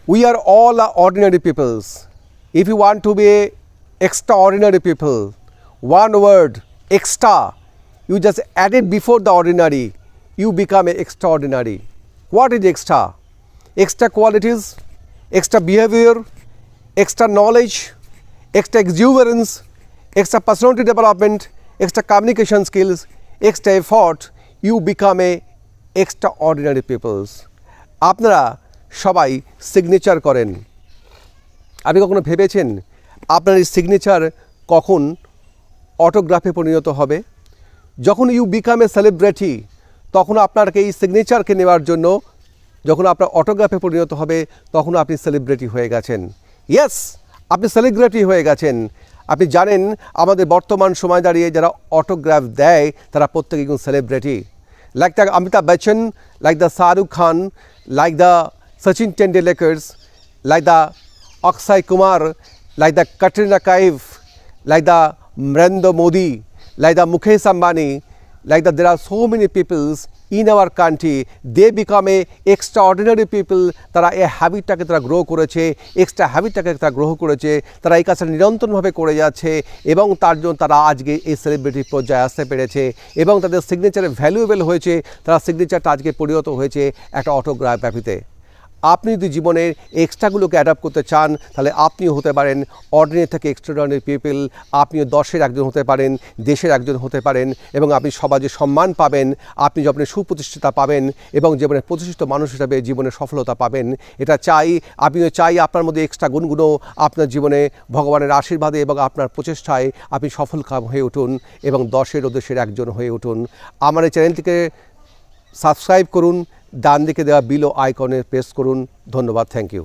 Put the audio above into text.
We are all ordinary peoples. If you want to be extraordinary people, one word, extra, you just add it before the ordinary, you become extraordinary. What is extra? Extra qualities, extra behavior, extra knowledge, extra exuberance, extra personality development, extra communication skills, extra effort, you become extraordinary peoples. আপনারা সবাই signature করেন। আপনি কখনো ভেবেছেন আপনার এই signature কখন অটোগ্রাফে পরিণত হবে? যখন ইউ বিকাম এ সেলিব্রিটি, তখন আপনাকে এই সিগনেচারকে নেওয়ার জন্য যখন আপনার অটোগ্রাফে পরিণত হবে তখন আপনি সেলিব্রিটি হয়ে গেছেন। ইয়েস, আপনি সেলিব্রিটি হয়ে গেছেন। আপনি জানেন আমাদের বর্তমান সময় দাঁড়িয়ে যারা অটোগ্রাফ দেয় তারা প্রত্যেকে একজন celebrity. Like the Amitabh Bachchan, like the Shahrukh Khan, like the Sachin Tendulkars, like the Akshay Kumar, like the Katrina Kaif, like the Narendra Modi, like the Mukesh Ambani, like that there are so many peoples in our country, they become a extraordinary people. তারা এই হ্যাবিটটাকে তারা grow করেছে, extra হ্যাবিটটাকে তারা grow করেছে, তারা এই কাজটা নিরন্তরভাবে করে যাচ্ছে এবং তার জন্য তারা আজকে এই সেলিব্রিটি পর্যায়ে আসতে পেরেছে এবং তাদের সিগনেচারে ভ্যালুয়েবল হয়েছে। তারা সিগনেচারটা আজকে পরিণত হয়েছে একটা অটোগ্রাফিতে। আপনি যদি জীবনের এক্সট্রাগুলোকে অ্যাডাপ্ট করতে চান তাহলে আপনিও হতে পারেন অর্ডিনারি থেকে এক্সট্রাঅর্ডিনারি পিপল। আপনিও দশের একজন হতে পারেন, দেশের একজন হতে পারেন এবং আপনি সমাজে সম্মান পাবেন, আপনি জীবনে সুপ্রতিষ্ঠিতা পাবেন এবং জীবনে প্রতিষ্ঠিত মানুষ হিসাবে জীবনে সফলতা পাবেন। এটা চাই, আমিও চাই আপনার মধ্যে এক্সট্রা গুণগুলো আপনার জীবনে ভগবানের আশীর্বাদে এবং আপনার প্রচেষ্টায় আপনি সফলকাম হয়ে উঠুন এবং দশের ও দেশের একজন হয়ে উঠুন। আমার এই চ্যানেলটিকে সাবস্ক্রাইব করুন, ডান দিকে দেওয়া বিলো আইকনে প্রেস করুন। ধন্যবাদ, থ্যাংক ইউ।